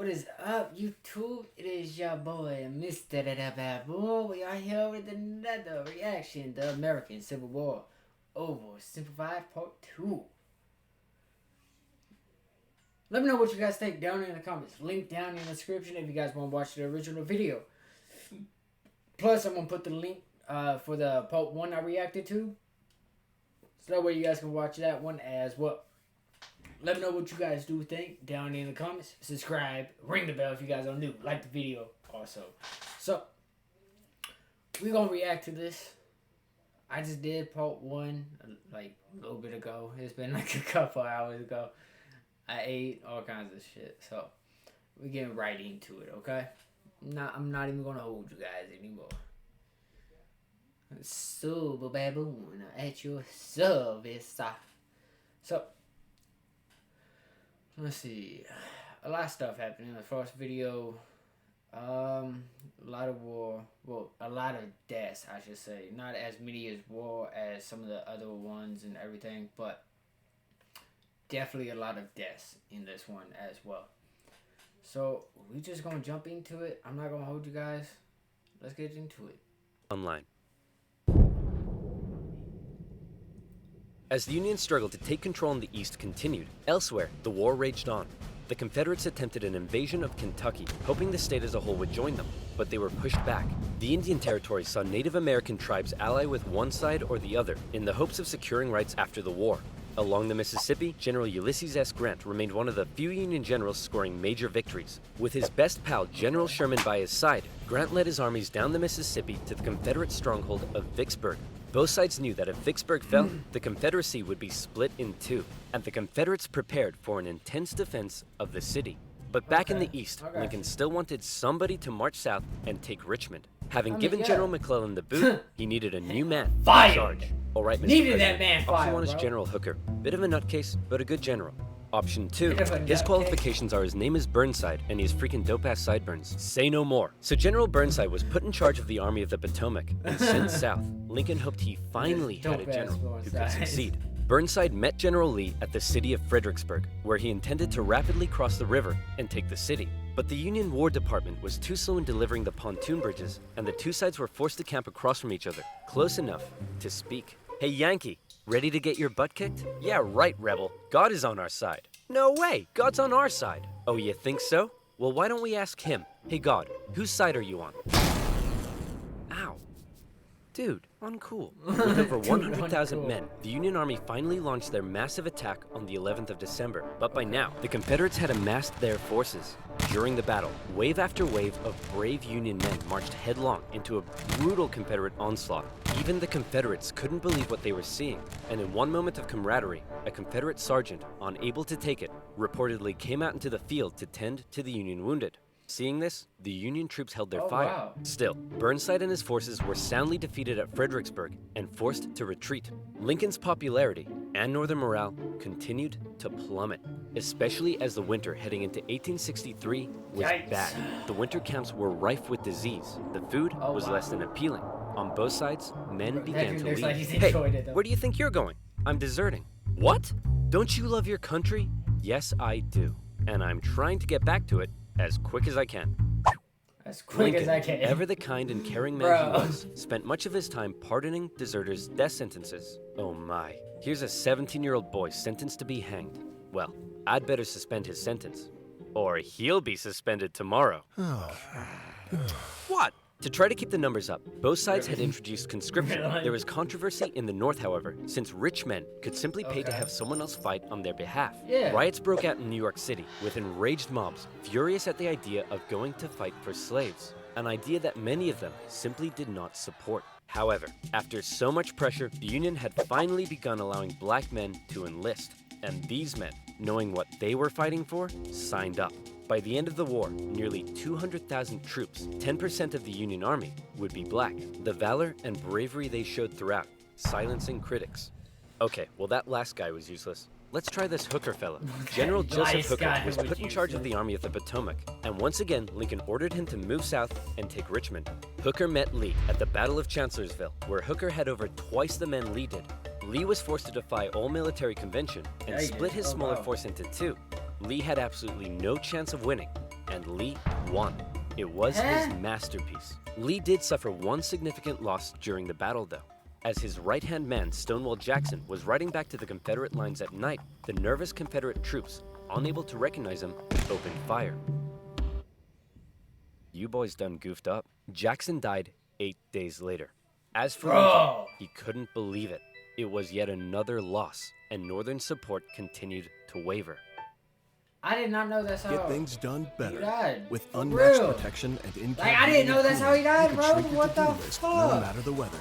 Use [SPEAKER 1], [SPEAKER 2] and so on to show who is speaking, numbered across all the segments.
[SPEAKER 1] What is up, YouTube? It is your boy, MrBaboon. We are here with another reaction to American Civil War Oversimplified Part 2. Let me know what you guys think down in the comments. Link down in the description if you guys want to watch the original video. Plus, I'm going to put the link for the Part 1 I reacted to. So that way you guys can watch that one as well. Let me know what you guys do think down in the comments. Subscribe, ring the bell if you guys are new. Like the video also. So, we're going to react to this. I just did part 1 like a little bit ago. It's been like a couple hours ago. I ate all kinds of shit. So, we're getting right into it, okay? I'm not even going to hold you guys anymore. MrBaboon at your service. So, let's see. A lot of stuff happened in the first video. A lot of war. Well, a lot of deaths, I should say. Not as many as war as some of the other ones and everything, but definitely a lot of deaths in this one as well. So, we just gonna jump into it. I'm not gonna hold you guys. Let's get into it.
[SPEAKER 2] Online. As the Union struggle to take control in the East continued, elsewhere, the war raged on. The Confederates attempted an invasion of Kentucky, hoping the state as a whole would join them, but they were pushed back. The Indian Territory saw Native American tribes ally with one side or the other in the hopes of securing rights after the war. Along the Mississippi, General Ulysses S. Grant remained one of the few Union generals scoring major victories. With his best pal, General Sherman, by his side, Grant led his armies down the Mississippi to the Confederate stronghold of Vicksburg. Both sides knew that if Vicksburg fell, the Confederacy would be split in two, and the Confederates prepared for an intense defense of the city. But back in the East, Lincoln still wanted somebody to march south and take Richmond. Having given General McClellan the boot, he needed a new man in charge. All right, Mr.
[SPEAKER 1] Needed
[SPEAKER 2] President.
[SPEAKER 1] that man
[SPEAKER 2] Option
[SPEAKER 1] fired,
[SPEAKER 2] 1 is
[SPEAKER 1] bro.
[SPEAKER 2] General Hooker. Bit of a nutcase, but a good general. Option 2,
[SPEAKER 1] Bit of a
[SPEAKER 2] his
[SPEAKER 1] nutcase.
[SPEAKER 2] qualifications are his name is Burnside, and he has freaking dope-ass sideburns. Say no more. So General Burnside was put in charge of the Army of the Potomac and sent south. Lincoln hoped he finally had a
[SPEAKER 1] Dope-ass
[SPEAKER 2] general who could
[SPEAKER 1] Burnside.
[SPEAKER 2] succeed. Burnside met General Lee at the city of Fredericksburg, where he intended to rapidly cross the river and take the city. But the Union War Department was too slow in delivering the pontoon bridges, and the two sides were forced to camp across from each other, close enough to speak. Hey Yankee, ready to get your butt kicked? Yeah, right, rebel. God is on our side. No way, God's on our side. Oh, you think so? Well, why don't we ask him? Hey God, whose side are you on? Ow. Dude, uncool. With over 100,000
[SPEAKER 1] uncool.
[SPEAKER 2] men, the Union Army finally launched their massive attack on the 11th of December. But by now, the Confederates had amassed their forces. During the battle, wave after wave of brave Union men marched headlong into a brutal Confederate onslaught. Even the Confederates couldn't believe what they were seeing, and in one moment of camaraderie, a Confederate sergeant, unable to take it, reportedly came out into the field to tend to the Union wounded. Seeing this, the Union troops held their fire.
[SPEAKER 1] Wow.
[SPEAKER 2] Still, Burnside and his forces were soundly defeated at Fredericksburg and forced to retreat. Lincoln's popularity and Northern morale continued to plummet, especially as the winter heading into 1863 was
[SPEAKER 1] Yikes.
[SPEAKER 2] bad. The winter camps were rife with disease. The food was less than appealing. On both sides, men began to
[SPEAKER 1] looks
[SPEAKER 2] leave.
[SPEAKER 1] like he's
[SPEAKER 2] Hey,
[SPEAKER 1] enjoyed it, though.
[SPEAKER 2] where do you think you're going? I'm deserting. What? Don't you love your country? Yes, I do. And I'm trying to get back to it as quick as I can.
[SPEAKER 1] As quick
[SPEAKER 2] Lincoln,
[SPEAKER 1] as I can.
[SPEAKER 2] ever the kind and caring man
[SPEAKER 1] Bro.
[SPEAKER 2] he was, spent much of his time pardoning deserters' death sentences. Oh my. Here's a 17-year-old boy sentenced to be hanged. Well, I'd better suspend his sentence. Or he'll be suspended tomorrow. What? To try to keep the numbers up, both sides had introduced conscription.
[SPEAKER 1] Really?
[SPEAKER 2] There was controversy in the North, however, since rich men could simply pay to
[SPEAKER 1] Okay.
[SPEAKER 2] have someone else fight on their behalf.
[SPEAKER 1] Yeah.
[SPEAKER 2] Riots broke out in New York City, with enraged mobs furious at the idea of going to fight for slaves, an idea that many of them simply did not support. However, after so much pressure, the Union had finally begun allowing black men to enlist, and these men, knowing what they were fighting for, signed up. By the end of the war, nearly 200,000 troops, 10% of the Union Army, would be black. The valor and bravery they showed throughout, silencing critics. Okay, well that last guy was useless. Let's try this Hooker fella. General Joseph
[SPEAKER 1] Nice
[SPEAKER 2] Hooker
[SPEAKER 1] guy
[SPEAKER 2] was
[SPEAKER 1] was
[SPEAKER 2] put in charge of
[SPEAKER 1] useless.
[SPEAKER 2] the Army of the Potomac, and once again, Lincoln ordered him to move south and take Richmond. Hooker met Lee at the Battle of Chancellorsville, where Hooker had over twice the men Lee did. Lee was forced to defy all military convention and
[SPEAKER 1] Yeah, he
[SPEAKER 2] split
[SPEAKER 1] did.
[SPEAKER 2] his
[SPEAKER 1] Oh,
[SPEAKER 2] smaller
[SPEAKER 1] wow.
[SPEAKER 2] force into two. Lee had absolutely no chance of winning, and Lee won. It was his masterpiece. Lee did suffer one significant loss during the battle, though. As his right-hand man, Stonewall Jackson, was riding back to the Confederate lines at night, the nervous Confederate troops, unable to recognize him, opened fire. You boys done goofed up. Jackson died 8 days later. As for Lincoln, he couldn't believe it. It was yet another loss, and Northern support continued to waver.
[SPEAKER 1] I did not know that's how.
[SPEAKER 3] Get things done better.
[SPEAKER 1] He died.
[SPEAKER 3] With
[SPEAKER 1] For
[SPEAKER 3] unmatched
[SPEAKER 1] real.
[SPEAKER 3] protection and in
[SPEAKER 1] Like, I didn't know that's how he died, bro. What the
[SPEAKER 3] No
[SPEAKER 1] fuck?
[SPEAKER 3] matter the weather.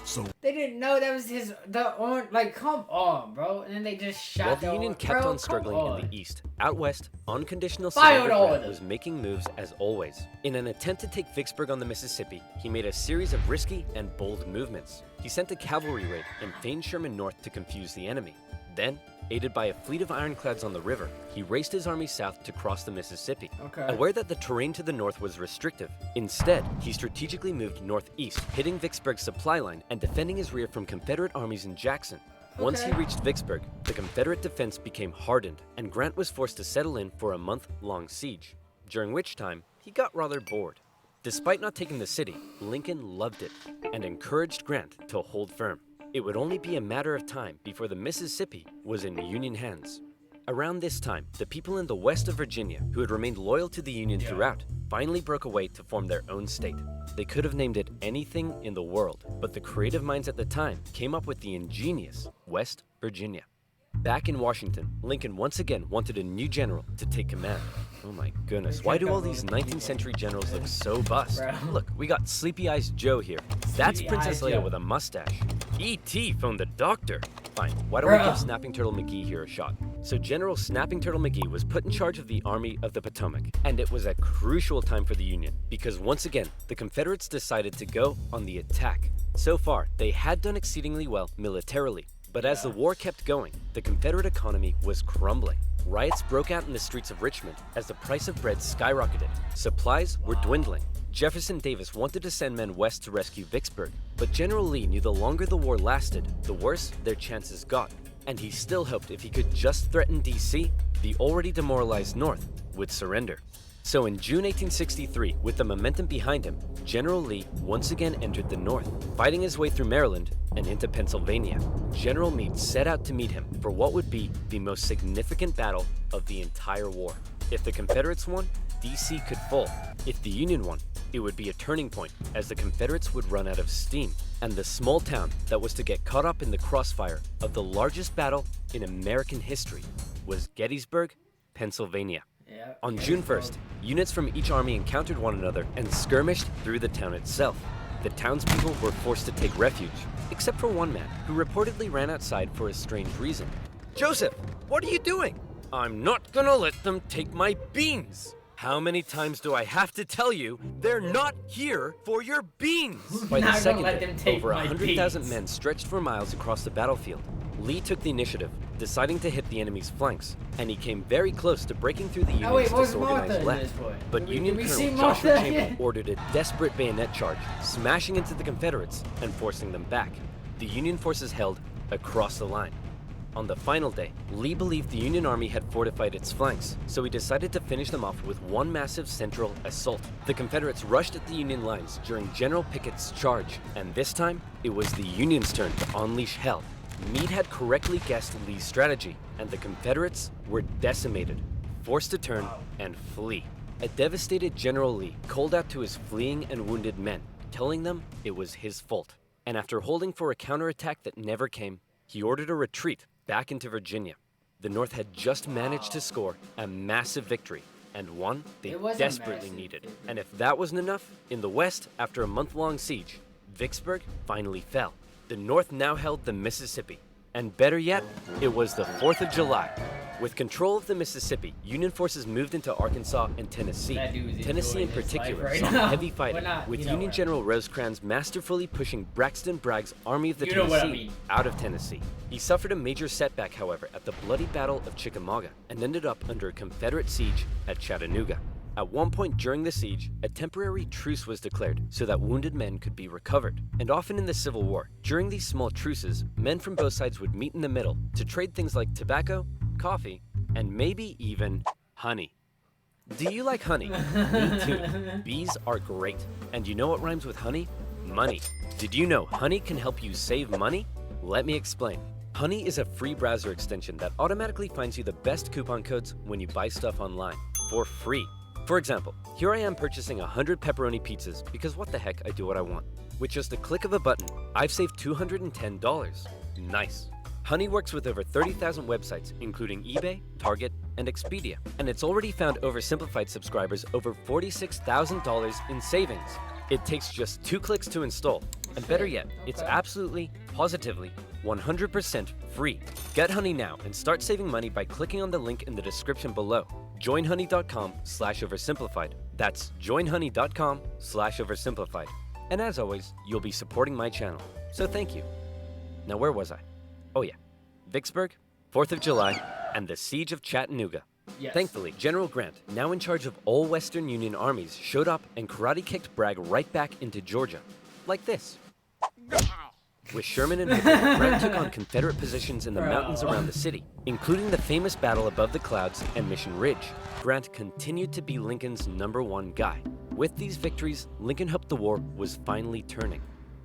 [SPEAKER 3] So
[SPEAKER 1] They didn't know that was like, come on, bro. And then they just shot
[SPEAKER 2] While the Union kept on struggling in the East, out west, unconditional
[SPEAKER 1] Fire
[SPEAKER 2] surrender
[SPEAKER 1] order.
[SPEAKER 2] Grant was making moves as always. In an attempt to take Vicksburg on the Mississippi, he made a series of risky and bold movements. He sent a cavalry raid and feigned Sherman north to confuse the enemy. Then, aided by a fleet of ironclads on the river, he raced his army south to cross the Mississippi. Aware that the terrain to the north was restrictive, instead, he strategically moved northeast, hitting Vicksburg's supply line and defending his rear from Confederate armies in Jackson. Once he reached Vicksburg, the Confederate defense became hardened, and Grant was forced to settle in for a month-long siege, during which time he got rather bored. Despite not taking the city, Lincoln loved it and encouraged Grant to hold firm. It would only be a matter of time before the Mississippi was in Union hands. Around this time, the people in the west of Virginia, who had remained loyal to the Union throughout, finally broke away to form their own state. They could have named it anything in the world, but the creative minds at the time came up with the ingenious West Virginia. Back in Washington, Lincoln once again wanted a new general to take command. Oh my goodness, why do all these 19th century generals look so bust? Look, we got Sleepy Eyes Joe here. That's Princess Leia with a mustache. E.T. phoned the doctor. Fine, why don't we give Snapping Turtle McGee here a shot? So General Snapping Turtle McGee was put in charge of the Army of the Potomac, and it was a crucial time for the Union, because once again, the Confederates decided to go on the attack. So far, they had done exceedingly well militarily, but as the war kept going, the Confederate economy was crumbling. Riots broke out in the streets of Richmond as the price of bread skyrocketed. Supplies were dwindling. Jefferson Davis wanted to send men west to rescue Vicksburg, but General Lee knew the longer the war lasted, the worse their chances got. And he still hoped if he could just threaten D.C., the already demoralized North would surrender. So in June 1863, with the momentum behind him, General Lee once again entered the North, fighting his way through Maryland and into Pennsylvania. General Meade set out to meet him for what would be the most significant battle of the entire war. If the Confederates won, D.C. could fall. If the Union won, it would be a turning point, as the Confederates would run out of steam, and the small town that was to get caught up in the crossfire of the largest battle in American history was Gettysburg, Pennsylvania. On June 1st, units from each army encountered one another and skirmished through the town itself. The townspeople were forced to take refuge, except for one man, who reportedly ran outside for a strange reason. "Joseph, what are you doing?" "I'm not gonna let them take my beans." "How many times do I have to tell you they're not here for your beans?" By the second day, over 100,000 men stretched for miles across the battlefield. Lee took the initiative, deciding to hit the enemy's flanks, and he came very close to breaking through the Union's disorganized left. But Union Colonel Joshua Chamberlain ordered a desperate bayonet charge, smashing into the Confederates and forcing them back. The Union forces held across the line. On the final day, Lee believed the Union Army had fortified its flanks, so he decided to finish them off with one massive central assault. The Confederates rushed at the Union lines during General Pickett's charge, and this time, it was the Union's turn to unleash hell. Meade had correctly guessed Lee's strategy, and the Confederates were decimated, forced to turn and flee. A devastated General Lee called out to his fleeing and wounded men, telling them it was his fault. And after holding for a counterattack that never came, he ordered a retreat back into Virginia. The North had just managed to score a massive victory, and one they desperately needed. And if that wasn't enough, in the West, after a month-long siege, Vicksburg finally fell. The North now held the Mississippi, and better yet, it was the 4th of July. With control of the Mississippi, Union forces moved into Arkansas and Tennessee. Tennessee in particular saw heavy fighting, with Union General Rosecrans masterfully pushing Braxton Bragg's Army of the Tennessee out of Tennessee. He suffered a major setback, however, at the bloody Battle of Chickamauga, and ended up under a Confederate siege at Chattanooga. At one point during the siege, a temporary truce was declared so that wounded men could be recovered. And often in the Civil War, during these small truces, men from both sides would meet in the middle to trade things like tobacco, coffee, and maybe even honey. Do you like honey? Me too. Bees are great. And you know what rhymes with honey? Money. Did you know honey can help you save money? Let me explain. Honey is a free browser extension that automatically finds you the best coupon codes when you buy stuff online, for free. For example, here I am purchasing 100 pepperoni pizzas because what the heck, I do what I want. With just a click of a button, I've saved $210. Nice. Honey works with over 30,000 websites, including eBay, Target, and Expedia. And it's already found OverSimplified subscribers over $46,000 in savings. It takes just 2 clicks to install. And better yet, it's absolutely, positively, 100% free. Get Honey now and start saving money by clicking on the link in the description below. Joinhoney.com/oversimplified. That's joinhoney.com/oversimplified. And as always, you'll be supporting my channel. So thank you. Now where was I? Oh yeah, Vicksburg, 4th of July, and the Siege of Chattanooga.
[SPEAKER 1] Yes.
[SPEAKER 2] Thankfully, General Grant, now in charge of all Western Union armies, showed up and karate-kicked Bragg right back into Georgia. Like this. With Sherman and Hooker, Grant took on Confederate positions in the mountains around the city, including the famous battle above the clouds and Mission Ridge. Grant continued to be Lincoln's #1 guy. With these victories, Lincoln hoped the war was finally turning.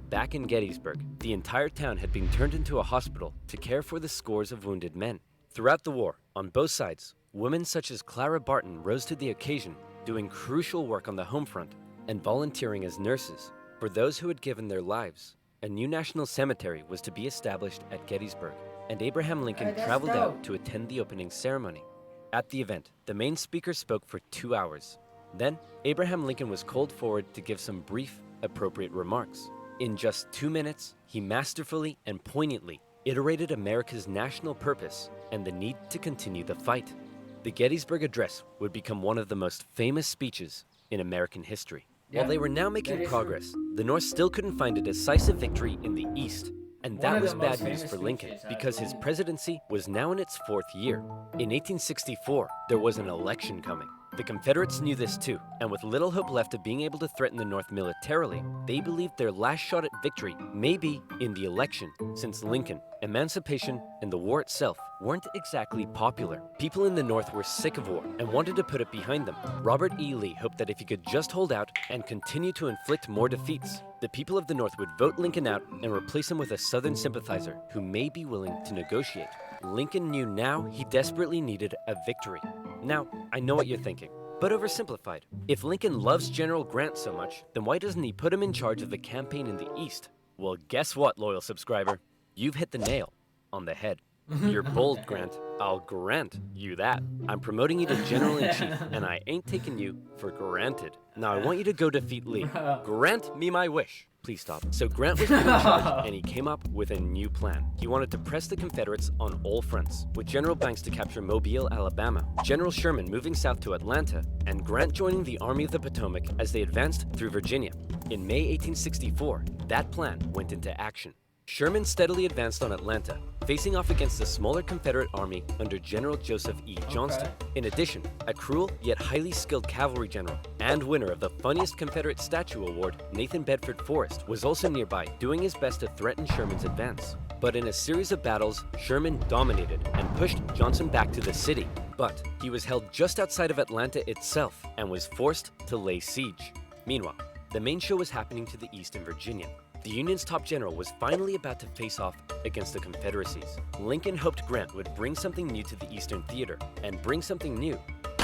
[SPEAKER 2] Back in Gettysburg, the entire town had been turned into a hospital to care for the scores of wounded men. Throughout the war, on both sides, women such as Clara Barton rose to the occasion, doing crucial work on the home front and volunteering as nurses for those who had given their lives. A new national cemetery was to be established at Gettysburg, and Abraham Lincoln traveled out to attend the opening ceremony. At the event, the main speaker spoke for 2 hours. Then, Abraham Lincoln was called forward to give some brief, appropriate remarks. In just 2 minutes, he masterfully and poignantly iterated America's national purpose and the need to continue the fight. The Gettysburg Address would become one of the most famous speeches in American history. While they were now making progress, the North still couldn't find a decisive victory in the East. And that was bad news for Lincoln, because his presidency was now in its 4th year. In 1864, there was an election coming. The Confederates knew this too, and with little hope left of being able to threaten the North militarily, they believed their last shot at victory may be in the election, since Lincoln, emancipation, and the war itself weren't exactly popular. People in the North were sick of war and wanted to put it behind them. Robert E. Lee hoped that if he could just hold out and continue to inflict more defeats, the people of the North would vote Lincoln out and replace him with a Southern sympathizer who may be willing to negotiate. Lincoln knew now he desperately needed a victory. Now, I know what you're thinking, but oversimplified. If Lincoln loves General Grant so much, then why doesn't he put him in charge of the campaign in the East? Well, guess what, loyal subscriber? You've hit the nail on the head. You're bold, Grant. I'll grant you that. I'm promoting you to General-in-Chief, and I ain't taking you for granted. Now, I want you to go defeat Lee. Grant me my wish. Please stop. So Grant was put in charge, and he came up with a new plan. He wanted to press the Confederates on all fronts, with General Banks to capture Mobile, Alabama, General Sherman moving south to Atlanta, and Grant joining the Army of the Potomac as they advanced through Virginia. In May 1864, that plan went into action. Sherman steadily advanced on Atlanta, facing off against the smaller Confederate army under General Joseph E. Johnston. In addition, a cruel yet highly skilled cavalry general and winner of the funniest Confederate statue award, Nathan Bedford Forrest, was also nearby, doing his best to threaten Sherman's advance. But in a series of battles, Sherman dominated and pushed Johnson back to the city. But he was held just outside of Atlanta itself and was forced to lay siege. Meanwhile, the main show was happening to the east in Virginia. The Union's top general was finally about to face off against the Confederacies. Lincoln hoped Grant would bring something new to the Eastern Theater, and bring something new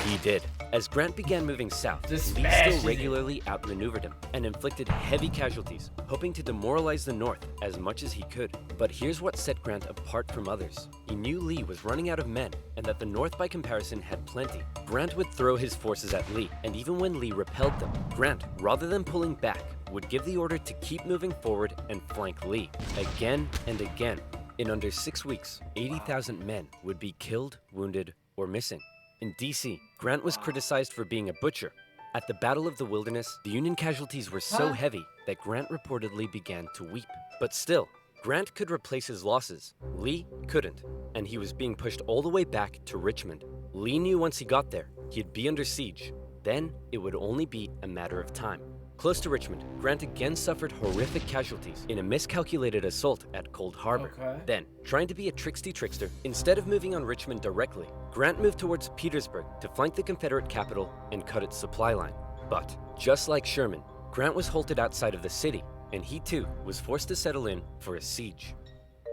[SPEAKER 2] he did. As Grant began moving south, Lee still regularly outmaneuvered him and inflicted heavy casualties, hoping to demoralize the North as much as he could. But here's what set Grant apart from others. He knew Lee was running out of men, and that the North by comparison had plenty. Grant would throw his forces at Lee, and even when Lee repelled them, Grant, rather than pulling back, would give the order to keep moving forward and flank Lee, again and again. In under 6 weeks, 80,000 men would be killed, wounded, or missing. In D.C., Grant was criticized for being a butcher. At the Battle of the Wilderness, the Union casualties were so heavy that Grant reportedly began to weep. But still, Grant could replace his losses. Lee couldn't, and he was being pushed all the way back to Richmond. Lee knew once he got there, he'd be under siege. Then, it would only be a matter of time. Close to Richmond, Grant again suffered horrific casualties in a miscalculated assault at Cold Harbor.
[SPEAKER 1] Okay.
[SPEAKER 2] Then, trying to be a trickster, instead of moving on Richmond directly, Grant moved towards Petersburg to flank the Confederate capital and cut its supply line. But, just like Sherman, Grant was halted outside of the city, and he too was forced to settle in for a siege.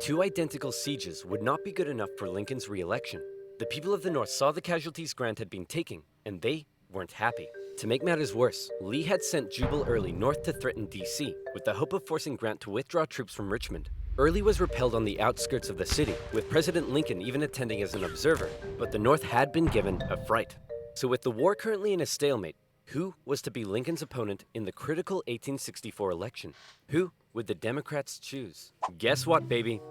[SPEAKER 2] Two identical sieges would not be good enough for Lincoln's re-election. The people of the North saw the casualties Grant had been taking, and they weren't happy. To make matters worse, Lee had sent Jubal Early north to threaten D.C. with the hope of forcing Grant to withdraw troops from Richmond. Early was repelled on the outskirts of the city, with President Lincoln even attending as an observer, but the North had been given a fright. So with the war currently in a stalemate, who was to be Lincoln's opponent in the critical 1864 election? Who would the Democrats choose? Guess what, baby?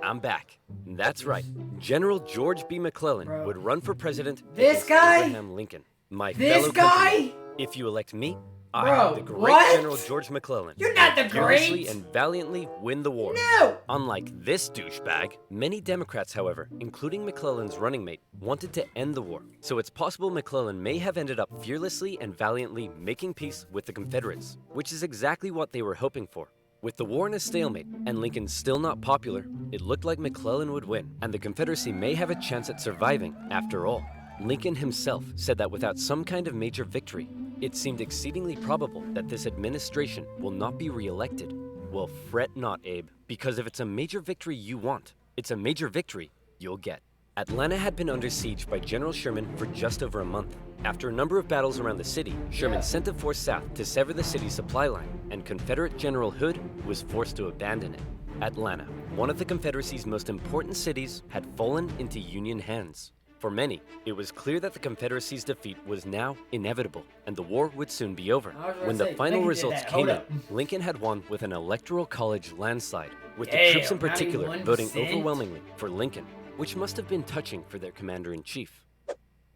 [SPEAKER 2] I'm back. That's right. General George B. McClellan would run for president
[SPEAKER 1] This
[SPEAKER 2] against
[SPEAKER 1] guy?
[SPEAKER 2] Abraham Lincoln. My
[SPEAKER 1] This
[SPEAKER 2] fellow
[SPEAKER 1] guy?
[SPEAKER 2] countrymen, if you elect me, I,
[SPEAKER 1] Bro,
[SPEAKER 2] the great
[SPEAKER 1] what?
[SPEAKER 2] General George McClellan,
[SPEAKER 1] You're not the
[SPEAKER 2] fearlessly
[SPEAKER 1] great.
[SPEAKER 2] and valiantly win the war.
[SPEAKER 1] No.
[SPEAKER 2] Unlike this douchebag, many Democrats, however, including McClellan's running mate, wanted to end the war. So it's possible McClellan may have ended up fearlessly and valiantly making peace with the Confederates, which is exactly what they were hoping for. With the war in a stalemate and Lincoln still not popular, it looked like McClellan would win, and the Confederacy may have a chance at surviving after all. Lincoln himself said that without some kind of major victory, it seemed exceedingly probable that this administration will not be re-elected. Well, fret not, Abe, because if it's a major victory you want, it's a major victory you'll get. Atlanta had been under siege by General Sherman for just over a month. After a number of battles around the city, Sherman sent a force south to sever the city's supply line, and Confederate General Hood was forced to abandon it. Atlanta, one of the Confederacy's most important cities, had fallen into Union hands. For many, it was clear that the Confederacy's defeat was now inevitable, and the war would soon be over. When the final results came in, Lincoln had won with an electoral college landslide, with the troops in particular
[SPEAKER 1] 91%?
[SPEAKER 2] voting overwhelmingly for Lincoln, which must have been touching for their commander-in-chief.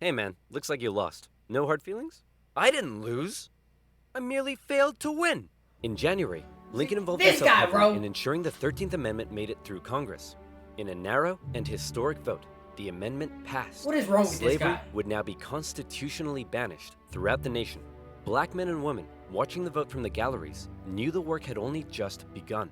[SPEAKER 2] Hey man, looks like you lost. No hard feelings? I didn't lose. I merely failed to win. In January, Lincoln involved himself heavily in ensuring the 13th Amendment made it through Congress. In a narrow and historic vote, the amendment passed.
[SPEAKER 1] What is wrong with this
[SPEAKER 2] Slavery
[SPEAKER 1] guy?
[SPEAKER 2] would now be constitutionally banished throughout the nation. Black men and women, watching the vote from the galleries, knew the work had only just begun.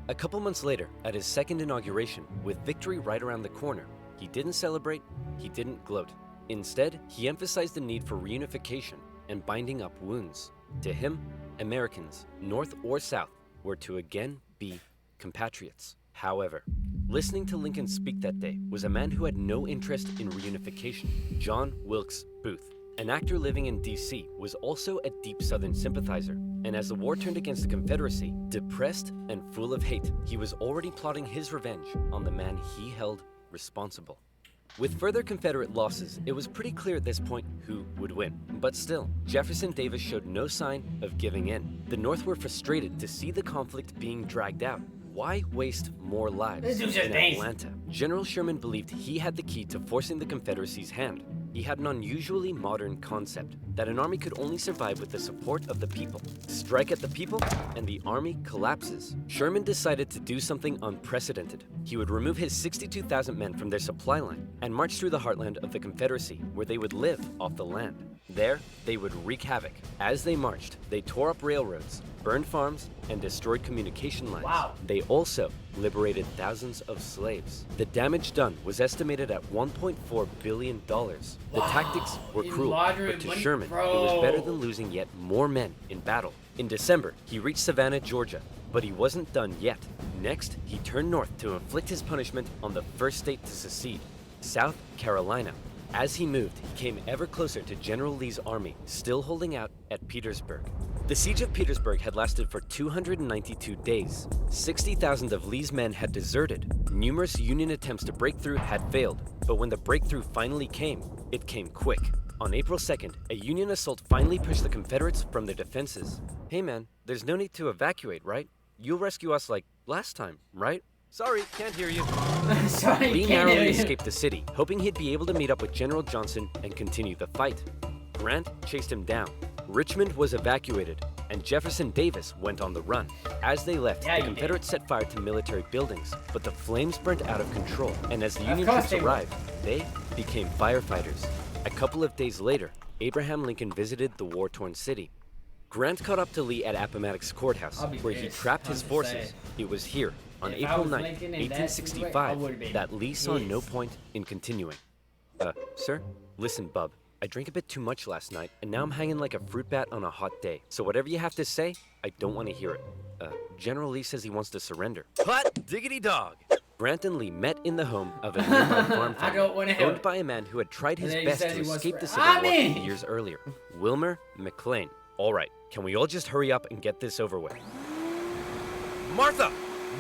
[SPEAKER 2] A couple months later, at his second inauguration, with victory right around the corner, he didn't celebrate, he didn't gloat. Instead, he emphasized the need for reunification and binding up wounds. To him, Americans, North or South, were to again be compatriots. However, listening to Lincoln speak that day was a man who had no interest in reunification, John Wilkes Booth. An actor living in D.C. was also a deep Southern sympathizer, and as the war turned against the Confederacy, depressed and full of hate, he was already plotting his revenge on the man he held responsible. With further Confederate losses, it was pretty clear at this point who would win. But still, Jefferson Davis showed no sign of giving in. The North were frustrated to see the conflict being dragged out. Why waste more lives in Atlanta? General Sherman believed he had the key to forcing the Confederacy's hand. He had an unusually modern concept that an army could only survive with the support of the people. Strike at the people, and the army collapses. Sherman decided to do something unprecedented. He would remove his 62,000 men from their supply line and march through the heartland of the Confederacy, where they would live off the land. There, they would wreak havoc. As they marched, they tore up railroads, burned farms, and destroyed communication lines.
[SPEAKER 1] Wow.
[SPEAKER 2] They also liberated thousands of slaves. The damage done was estimated at $1.4 billion. The tactics were cruel, but to Sherman, it was better than losing yet more men in battle. In December, he reached Savannah, Georgia, but he wasn't done yet. Next, he turned north to inflict his punishment on the first state to secede, South Carolina. As he moved, he came ever closer to General Lee's army, still holding out at Petersburg. The siege of Petersburg had lasted for 292 days. 60,000 of Lee's men had deserted. Numerous Union attempts to break through had failed, but when the breakthrough finally came, it came quick. On April 2nd, a Union assault finally pushed the Confederates from their defenses. Hey man, there's no need to evacuate, right? You'll rescue us like last time, right? Sorry, can't hear you.
[SPEAKER 1] Sorry,
[SPEAKER 2] Lee
[SPEAKER 1] can't hear
[SPEAKER 2] narrowly
[SPEAKER 1] you.
[SPEAKER 2] escaped the city, hoping he'd be able to meet up with General Johnson and continue the fight. Grant chased him down. Richmond was evacuated, and Jefferson Davis went on the run. As they left, the Confederates set fire to military buildings, but the flames burnt out of control, and as the Union troops arrived, they became firefighters. A couple of days later, Abraham Lincoln visited the war-torn city. Grant caught up to Lee at Appomattox Courthouse,
[SPEAKER 1] I'll be
[SPEAKER 2] where he
[SPEAKER 1] pissed.
[SPEAKER 2] trapped
[SPEAKER 1] I'm
[SPEAKER 2] his
[SPEAKER 1] just
[SPEAKER 2] forces.
[SPEAKER 1] saying.
[SPEAKER 2] It was here, on
[SPEAKER 1] If I
[SPEAKER 2] April
[SPEAKER 1] was
[SPEAKER 2] 9th,
[SPEAKER 1] Lincoln in that situation, I
[SPEAKER 2] 1865,
[SPEAKER 1] would've been
[SPEAKER 2] that Lee saw no
[SPEAKER 1] pissed.
[SPEAKER 2] point in continuing. Sir? Listen, bub. I drank a bit too much last night, and now I'm hanging like a fruit bat on a hot day. So whatever you have to say, I don't want to hear it. General Lee says he wants to surrender. Hot diggity dog! Grant and Lee met in the home of a nearby farm
[SPEAKER 1] I
[SPEAKER 2] family,
[SPEAKER 1] don't wanna hear
[SPEAKER 2] owned
[SPEAKER 1] it.
[SPEAKER 2] by a man who had tried his
[SPEAKER 1] then he
[SPEAKER 2] best
[SPEAKER 1] says
[SPEAKER 2] to
[SPEAKER 1] he wants
[SPEAKER 2] escape
[SPEAKER 1] to-
[SPEAKER 2] the Civil War
[SPEAKER 1] Mommy!
[SPEAKER 2] years earlier. Wilmer McLean. All right, can we all just hurry up and get this over with? Martha!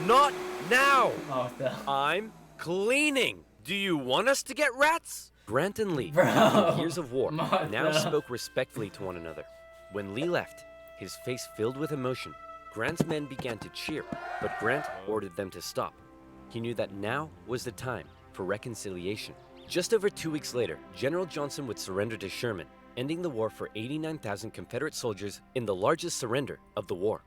[SPEAKER 2] Not now!
[SPEAKER 1] Martha.
[SPEAKER 2] I'm cleaning. Do you want us to get rats? Grant and Lee,
[SPEAKER 1] Bro.
[SPEAKER 2] after years of war,
[SPEAKER 1] Martha.
[SPEAKER 2] now spoke respectfully to one another. When Lee left, his face filled with emotion, Grant's men began to cheer, but Grant ordered them to stop. He knew that now was the time for reconciliation. Just over 2 weeks later, General Johnson would surrender to Sherman, ending the war for 89,000 Confederate soldiers in the largest surrender of the war.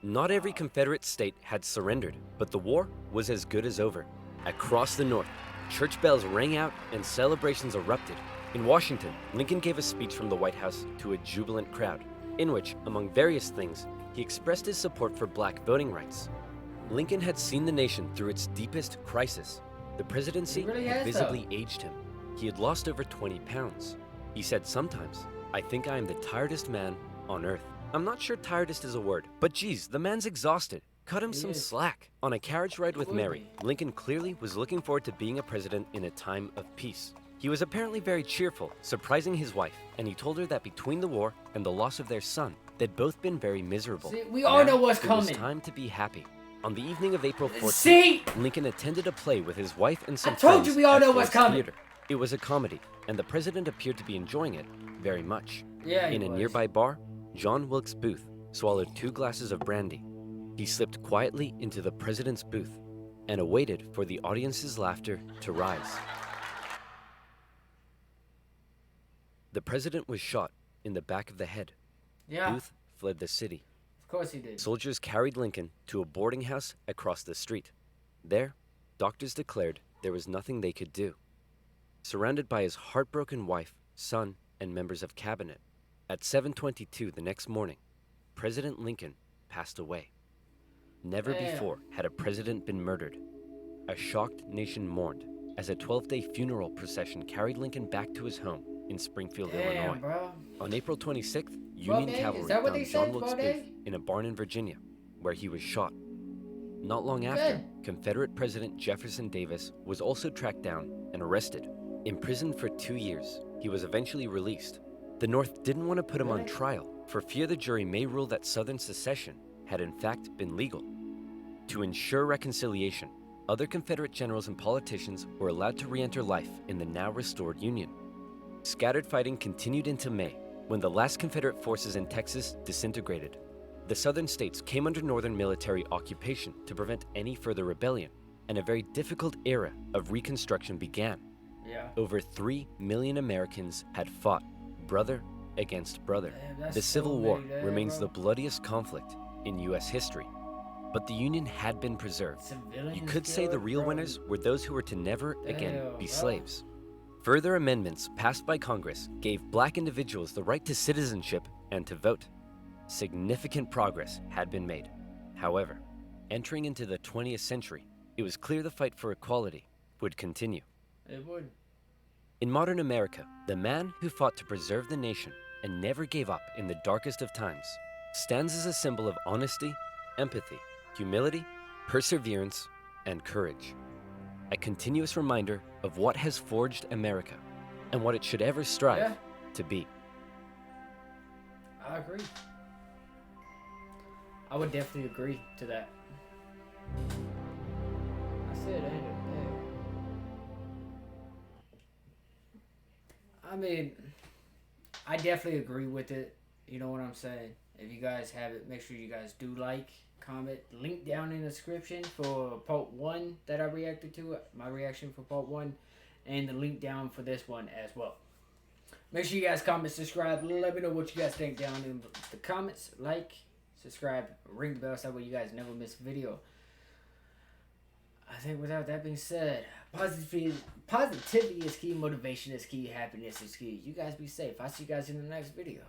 [SPEAKER 2] Not every Confederate state had surrendered, but the war was as good as over. Across the North, church bells rang out and celebrations erupted. In Washington, Lincoln gave a speech from the White House to a jubilant crowd, in which, among various things, he expressed his support for black voting rights. Lincoln had seen the nation through its deepest crisis. The presidency
[SPEAKER 1] He really
[SPEAKER 2] had
[SPEAKER 1] has,
[SPEAKER 2] visibly aged him. He had lost over 20 pounds. He said sometimes, "I think I am the tiredest man on earth." I'm not sure tiredest is a word, but geez, the man's exhausted. Cut him
[SPEAKER 1] He
[SPEAKER 2] some
[SPEAKER 1] is.
[SPEAKER 2] slack. On a carriage ride with
[SPEAKER 1] would
[SPEAKER 2] Mary,
[SPEAKER 1] be.
[SPEAKER 2] Lincoln clearly was looking forward to being a president in a time of peace. He was apparently very cheerful, surprising his wife, and he told her that between the war and the loss of their son, they'd both been very miserable.
[SPEAKER 1] See, we all know what's
[SPEAKER 2] It was
[SPEAKER 1] coming.
[SPEAKER 2] time to be happy. On the evening of April 14th,
[SPEAKER 1] See?
[SPEAKER 2] Lincoln attended a play with his wife and some
[SPEAKER 1] I told
[SPEAKER 2] friends
[SPEAKER 1] you we all
[SPEAKER 2] at
[SPEAKER 1] know what's
[SPEAKER 2] Ford's
[SPEAKER 1] coming.
[SPEAKER 2] Theater. It was a comedy, and the president appeared to be enjoying it very much.
[SPEAKER 1] Yeah, he
[SPEAKER 2] In a
[SPEAKER 1] was.
[SPEAKER 2] nearby bar, John Wilkes Booth swallowed 2 glasses of brandy. He slipped quietly into the president's booth and awaited for the audience's laughter to rise. The president was shot in the back of the head.
[SPEAKER 1] Yeah,
[SPEAKER 2] Booth fled the city.
[SPEAKER 1] of course he did.
[SPEAKER 2] Soldiers carried Lincoln to a boarding house across the street. There, doctors declared there was nothing they could do. Surrounded by his heartbroken wife, son, and members of cabinet, at 7:22 the next morning, President Lincoln passed away. Never
[SPEAKER 1] Damn.
[SPEAKER 2] before had a president been murdered. A shocked nation mourned as a 12-day funeral procession carried Lincoln back to his home in Springfield,
[SPEAKER 1] Damn,
[SPEAKER 2] Illinois.
[SPEAKER 1] bro.
[SPEAKER 2] On April 26th,
[SPEAKER 1] 12
[SPEAKER 2] Union
[SPEAKER 1] days?
[SPEAKER 2] cavalry
[SPEAKER 1] Is that what
[SPEAKER 2] found
[SPEAKER 1] they
[SPEAKER 2] John
[SPEAKER 1] said,
[SPEAKER 2] Wilkes
[SPEAKER 1] 12
[SPEAKER 2] Booth
[SPEAKER 1] days?
[SPEAKER 2] in a barn in Virginia, where he was shot. Not long after,
[SPEAKER 1] Good.
[SPEAKER 2] Confederate President Jefferson Davis was also tracked down and arrested. Imprisoned for 2 years, he was eventually released. The North didn't want to put him on
[SPEAKER 1] Really?
[SPEAKER 2] trial for fear the jury may rule that Southern secession had in fact been legal. To ensure reconciliation, other Confederate generals and politicians were allowed to re-enter life in the now restored Union. Scattered fighting continued into May, when the last Confederate forces in Texas disintegrated. The southern states came under Northern military occupation to prevent any further rebellion, and a very difficult era of Reconstruction began.
[SPEAKER 1] Yeah.
[SPEAKER 2] Over 3 million Americans had fought, brother against brother.
[SPEAKER 1] Damn, that's
[SPEAKER 2] The Civil
[SPEAKER 1] so
[SPEAKER 2] War
[SPEAKER 1] many there,
[SPEAKER 2] remains
[SPEAKER 1] bro.
[SPEAKER 2] the bloodiest conflict in U.S. history. But the Union had been preserved.
[SPEAKER 1] Civilians
[SPEAKER 2] You could say the
[SPEAKER 1] killed,
[SPEAKER 2] real
[SPEAKER 1] bro.
[SPEAKER 2] winners were those who were to never again
[SPEAKER 1] Damn,
[SPEAKER 2] be
[SPEAKER 1] bro.
[SPEAKER 2] slaves. Further amendments passed by Congress gave black individuals the right to citizenship and to vote. Significant progress had been made. However, entering into the 20th century, it was clear the fight for equality would continue.
[SPEAKER 1] It would.
[SPEAKER 2] In modern America, the man who fought to preserve the nation and never gave up in the darkest of times stands as a symbol of honesty, empathy, humility, perseverance, and courage. A continuous reminder of what has forged America and what it should ever strive
[SPEAKER 1] Yeah.
[SPEAKER 2] to be.
[SPEAKER 1] I agree. I would definitely agree to that. I said, ain't it? Yeah. I mean, I definitely agree with it. You know what I'm saying? If you guys have it, make sure you guys do like, comment, link down in the description for part 1 that I reacted to, my reaction for part 1, and the link down for this one as well. Make sure you guys comment, subscribe, let me know what you guys think down in the comments, like, subscribe, ring the bell so that way you guys never miss a video. I think without that being said, positivity is key, motivation is key, happiness is key. You guys be safe. I'll see you guys in the next video.